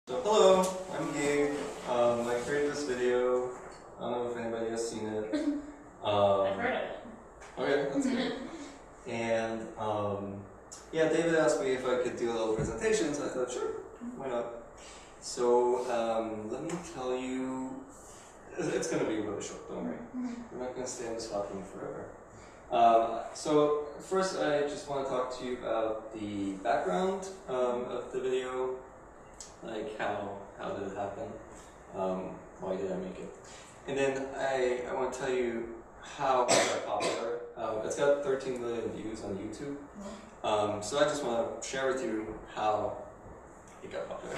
So hello, I'm Gabe. I created this video. I don't know if anybody has seen it. I've heard of it. Okay, that's good. And yeah, David asked me if I could do a little presentation, so I thought, sure, why not? So let me tell you, it's going to be really short, don't worry. We're not going to stay in this hot room forever. So first, I just want to talk to you about the background of the video. Like how did it happen? Why did I make it? And then I want to tell you how it got popular. It's got 13 million views on YouTube. So I just want to share with you how it got popular.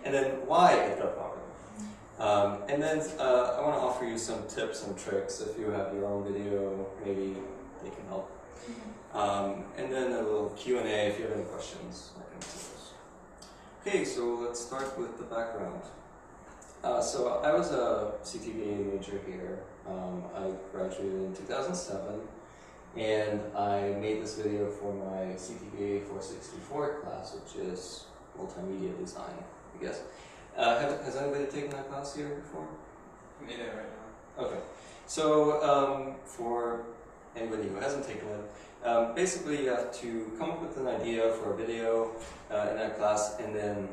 And then why it got popular. And then I want to offer you some tips and tricks if you have your own video, maybe they can help. And then a little Q&A if you have any questions. I can answer those. Okay, so let's start with the background. So I was a CTVA major here. I graduated in 2007, and I made this video for my CTVA 464 class, which is multimedia design, I guess. Has anybody taken that class here before? Yeah, right now. Okay, so for anybody who hasn't taken it, basically you have to come up with an idea for a video in that class, and then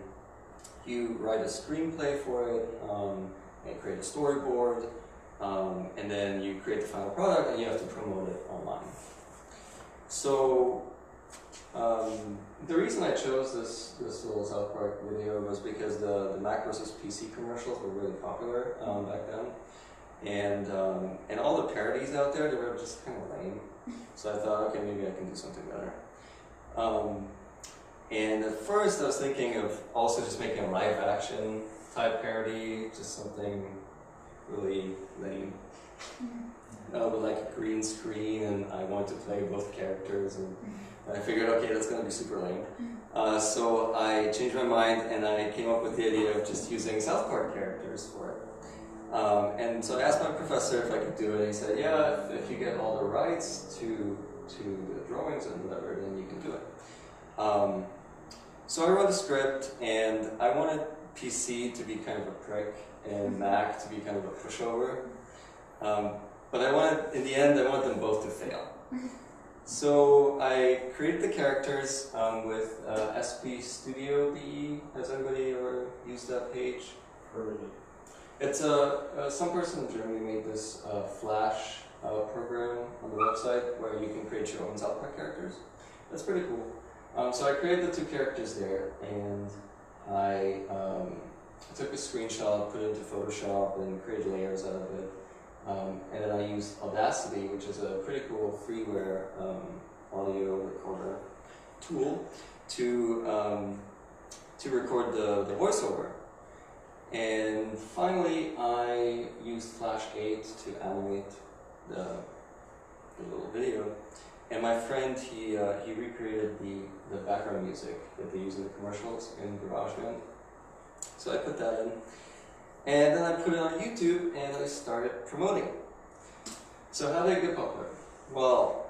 you write a screenplay for it, and create a storyboard, and then you create the final product and you have to promote it online. So the reason I chose this little South Park video was because the Mac versus PC commercials were really popular back then. And all the parodies out there, they were just kind of lame. So I thought, okay, maybe I can do something better. And at first I was thinking of also just making a live action type parody, just something really lame. With like a green screen, and I wanted to play both characters, and I figured, okay, that's going to be super lame. So I changed my mind and I came up with the idea of just using South Park characters for it. And so I asked my professor if I could do it. He said, yeah, if you get all the rights to the drawings and whatever, then you can do it. So I wrote a script, and I wanted PC to be kind of a prick and Mac to be kind of a pushover. But in the end, I wanted them both to fail. So I created the characters with SP Studio DE. Has anybody ever used that page? It's some person in Germany made this Flash program on the website where you can create your own South Park characters. That's pretty cool. So I created the two characters there, and I took a screenshot, put it into Photoshop, and created layers out of it. And then I used Audacity, which is a pretty cool freeware audio recorder tool, to record the voiceover. And finally, I used Flash 8 to animate the little video. And my friend, he recreated the background music that they use in the commercials in GarageBand. So I put that in. And then I put it on YouTube and I started promoting. So how did it get popular? Well,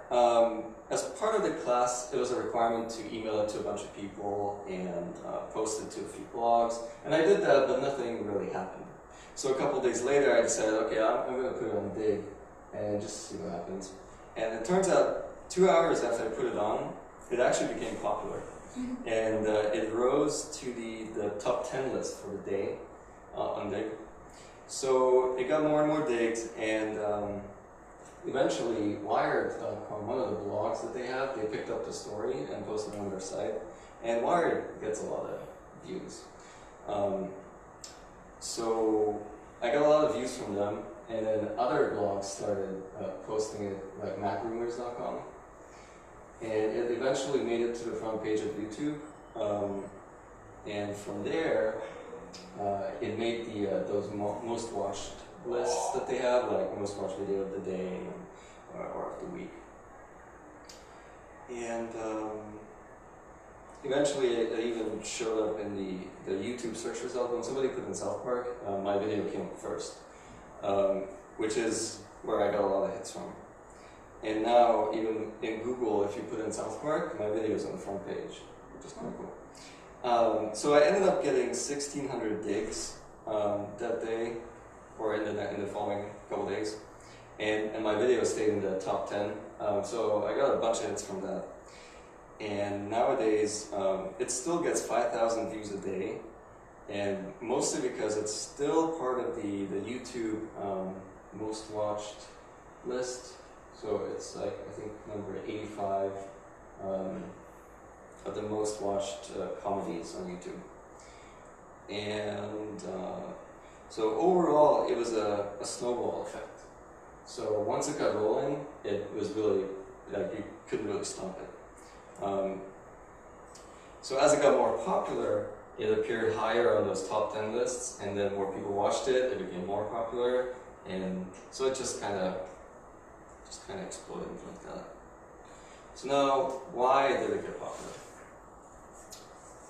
as part of the class, it was a requirement to email it to a bunch of people and post it to a few blogs. And I did that, but nothing really happened. So a couple days later, I decided, okay, I'm going to put it on Dig and just see what happens. And it turns out, 2 hours after I put it on, it actually became popular. And it rose to the top 10 list for the day on Dig. So it got more and more digs, and eventually Wired.com, one of the blogs that they have, they picked up the story and posted it on their site. And Wired gets a lot of views. So I got a lot of views from them, and then other blogs started posting it, like MacRumors.com. And it eventually made it to the front page of YouTube. And from there, it made those most watched lists that they have, like most watched video of the day or of the week. And eventually it even showed up in the YouTube search result. When somebody put in South Park, my video came up first, which is where I got a lot of hits from. And now, even in Google, if you put in South Park, my video is on the front page, which is kind of cool. So I ended up getting 1,600 digs that day, or in the following couple days, and my video stayed in the top 10. So I got a bunch of hits from that. And nowadays, it still gets 5,000 views a day, and mostly because it's still part of the YouTube most watched list. So it's like, I think, number 85 of the most watched comedies on YouTube. And so overall, it was a snowball effect. So once it got rolling, it was really, like, you couldn't really stop it. So as it got more popular, it appeared higher on those top 10 lists, and then more people watched it, it became more popular, and so it just kind of exploded like that. So now, why did it get popular?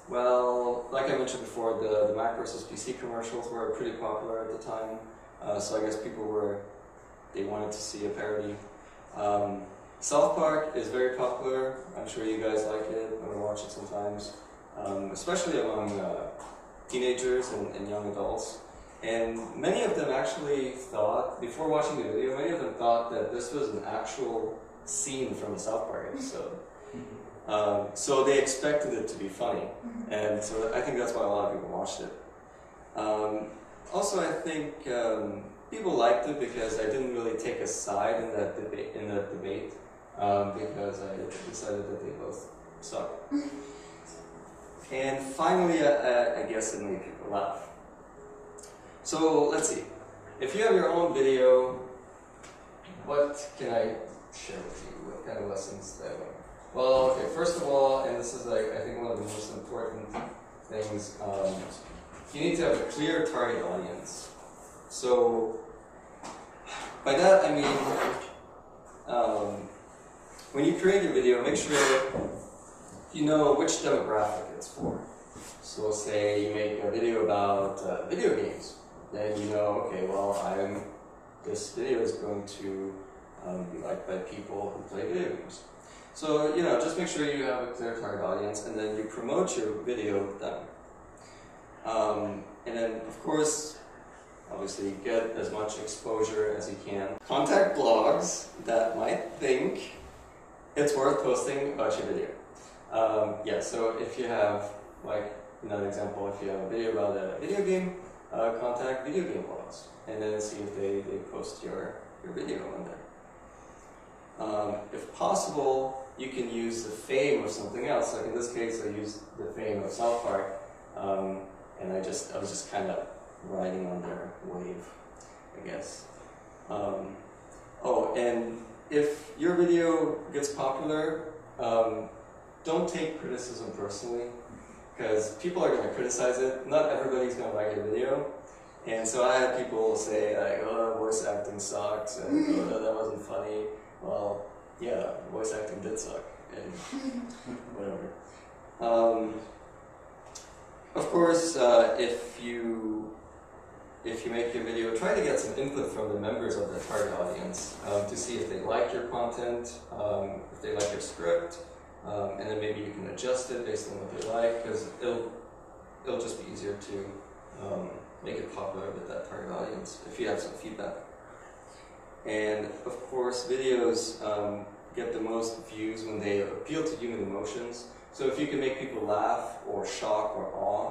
Well, like I mentioned before, the Mac versus PC commercials were pretty popular at the time, so I guess people they wanted to see a parody. South Park is very popular. I'm sure you guys like it or watch it sometimes, especially among teenagers and young adults. And many of them actually thought, before watching the video, many of them thought that this was an actual scene from a South Park episode. So they expected it to be funny, and so I think that's why a lot of people watched it. Also, I think people liked it because I didn't really take a side in that debate. Because I decided that they both suck. And finally, I guess it made people laugh. So let's see. If you have your own video, what can I share with you? What kind of lessons did I learn? Well, okay, first of all, and this is like, I think one of the most important things, you need to have a clear target audience. So by that I mean, when you create your video, make sure you know which demographic it's for. So say you make a video about video games, then you know, okay, well, this video is going to be liked by people who play video games. So, just make sure you have a clear target audience, and then you promote your video with them. And then, of course, obviously, get as much exposure as you can. Contact blogs that might think it's worth posting about your video. So if you have, like, another example, if you have a video about a video game, contact video game blogs, and then see if they post your video on there. If possible, you can use the fame of something else. Like in this case, I used the fame of South Park, and I was just kind of riding on their wave, I guess. And if your video gets popular, don't take criticism personally, because people are going to criticize it. Not everybody's going to like your video. And so I had people say, like, oh, voice acting sucks, and oh, that wasn't funny. Well, yeah, voice acting did suck, and whatever. Of course, if you make your video, try to get some input from the members of the target audience to see if they like your content, if they like your script, and then maybe you can adjust it based on what they like, because it'll just be easier to make it popular with that target audience if you have some feedback. And of course, videos get the most views when they appeal to human emotions. So if you can make people laugh or shock or awe,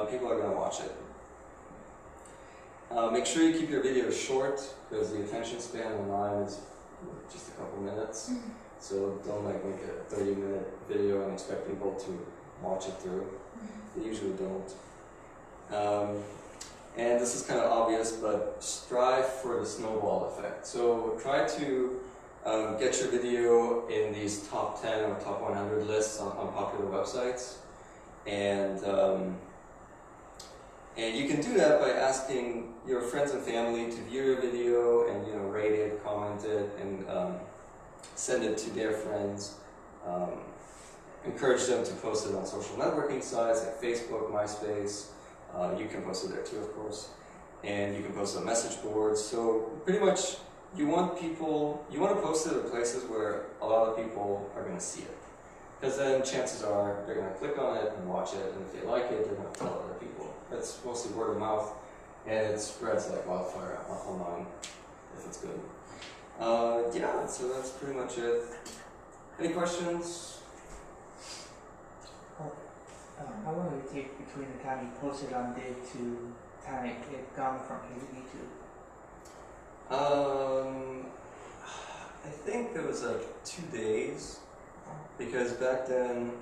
people are going to watch it. Make sure you keep your videos short, because the attention span online is just a couple minutes. So don't like make a 30-minute video and expect people to watch it through. They usually don't. And this is kind of obvious, but strive for the snowball effect. So try to get your video in these top 10 or top 100 lists on popular websites. And you can do that by asking your friends and family to view your video and rate it, comment it, and send it to their friends. Encourage them to post it on social networking sites like Facebook, MySpace. You can post it there too, of course. And you can post it on message boards. So pretty much you want to post it at places where a lot of people are going to see it. Because then chances are they're going to click on it and watch it, and if they like it, they're going to tell other people. It's mostly word of mouth, and it spreads like wildfire online if it's good. Yeah, so that's pretty much it. Any questions? How long did it take between the time you posted on Dig to time it gone from YouTube? I think it was like 2 days, because back then,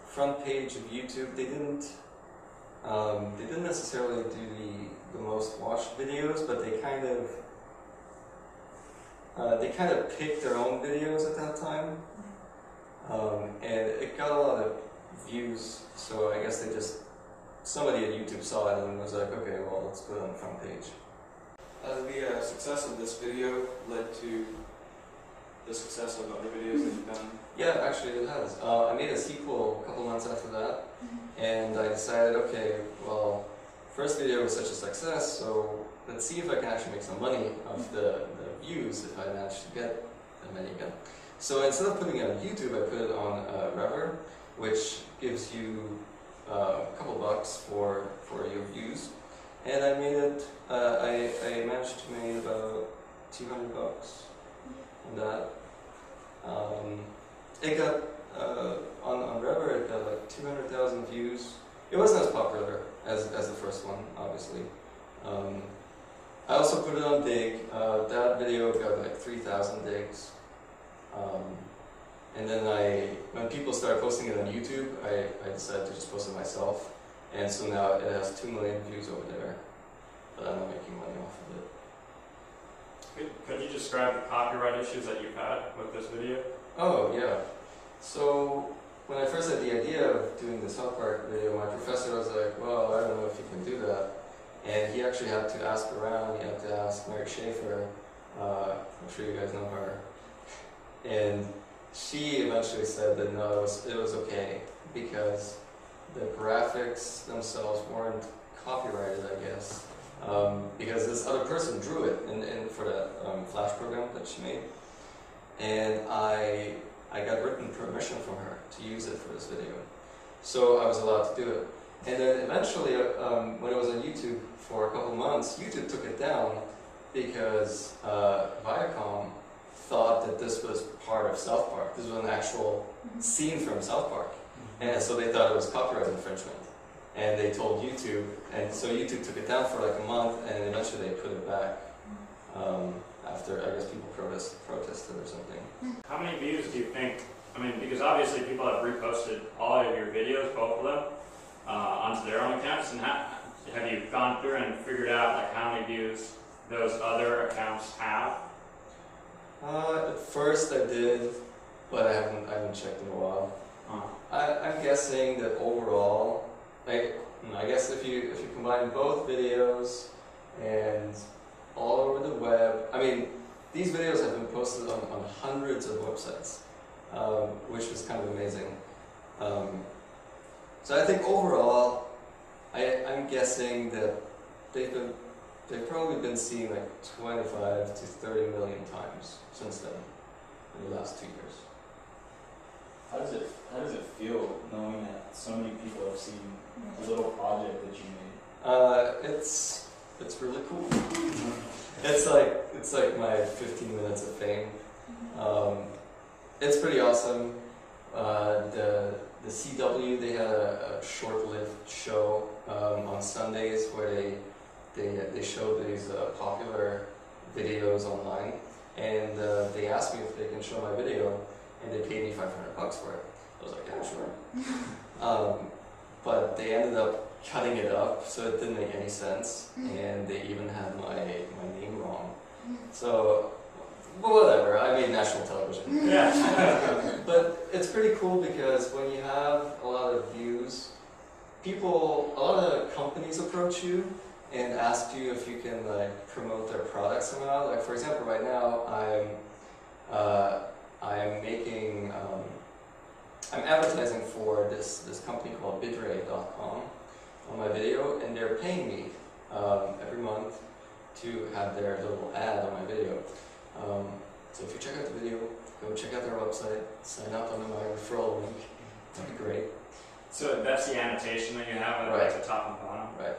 front page of YouTube, they didn't necessarily do the most watched videos, but they kind of picked their own videos at that time, and it got a lot of views. So I guess somebody at YouTube saw it and was like, okay, well, let's put it on the front page. The success of this video led to the success of other videos that you've done. Yeah, actually it has. I made a sequel a couple months after that, and I decided, okay, well, first video was such a success, so let's see if I can actually make some money off the views if I manage to get that many again. So instead of putting it on YouTube, I put it on Rever, which gives you a couple bucks for your views. And I made it, I managed to make about $200 on that. It got, on Rever, it got like 200,000 views. It wasn't as popular as the first one, obviously. I also put it on Dig. That video got like 3,000 digs. And then when people started posting it on YouTube, I decided to just post it myself. And so now it has 2 million views over there, but I'm not making money off of it. Could you describe the copyright issues that you've had with this video? Oh, yeah. So when I first had the idea of doing the South Park video, my professor was like, well, I don't know if you can do that. And he actually had to ask around. He had to ask Mary Schaefer. I'm sure you guys know her. And she eventually said that no, it was okay, because the graphics themselves weren't copyrighted, I guess. Because this other person drew it for that Flash program that she made. And I got written permission from her to use it for this video. So I was allowed to do it. And then eventually, when it was on YouTube for a couple months, YouTube took it down because Viacom thought that this was part of South Park. This was an actual scene from South Park. And so they thought it was copyright infringement. And they told YouTube, and so YouTube took it down for like a month, and eventually they put it back after, I guess, people protested or something. How many views do you think, because obviously people have reposted all of your videos, both of them, onto their own accounts, and have you gone through and figured out like how many views those other accounts have? At first I did, but I haven't checked in a while. I'm guessing that overall, I guess if you combine both videos and all over the web, these videos have been posted on hundreds of websites, which was kind of amazing. So I think overall, I'm guessing that they've probably been seen like 25 to 30 million times since then, in the last 2 years. How does it feel knowing that so many people have seen a little project that you made? It's really cool. It's like my 15 minutes of fame. It's pretty awesome. The CW, they had a short-lived show on Sundays where they showed these popular videos online, and they asked me if they can show my video, and they paid me $500 for it. I was like, yeah, sure. But they ended up cutting it up, so it didn't make any sense, and they even had my name wrong. So, but whatever, I made national television. Yeah. But it's pretty cool because when you have a lot of views, a lot of companies approach you and ask you if you can like promote their products somehow. Like for example, right now I'm advertising for this company called bitrate.com on my video, and they're paying me every month to have their little ad on my video. So if you check out the video, go check out their website, sign up under my referral link. That'd be great. So that's the annotation that you have at Right. like the top and bottom? Right.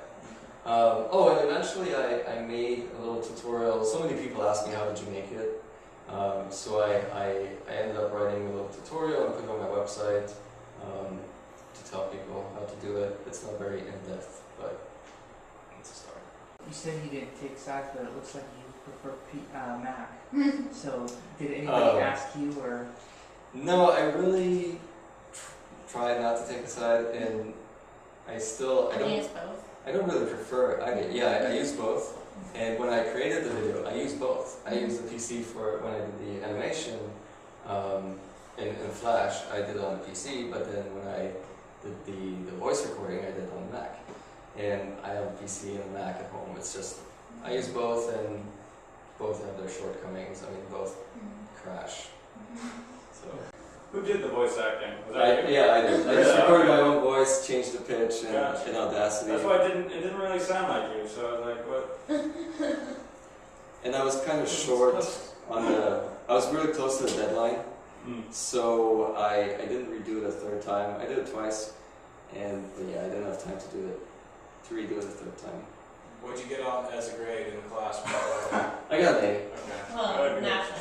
And eventually I made a little tutorial. So many people asked me, how did you make it? So I ended up writing a little tutorial and put it on my website to tell people how to do it. It's not very in-depth, but it's a start. You said you didn't take sides, but it looks like you prefer Mac. So did anybody ask you or? No, I really try not to take a side, and I use both. don't really prefer. I use both. And when I created the video, I used both. I used the PC for when I did the animation in Flash. I did it on the PC, but then when I did the voice recording, I did it on the Mac. And I have a PC and a Mac at home. It's just I use both, and both have their shortcomings. I mean, both crash. So Who did the voice acting? Was that you? I did. I just Yeah, recorded okay. my own voice, changed the pitch, and Gotcha. in Audacity. That's why it didn't really sound like you. So I was like, what? And I was kind of short on the. I was really close to the deadline, so I didn't redo it a third time. I did it twice, but I didn't have time to redo it a third time. What'd you get on as a grade in the class? I got an A. Okay. Well, Good. national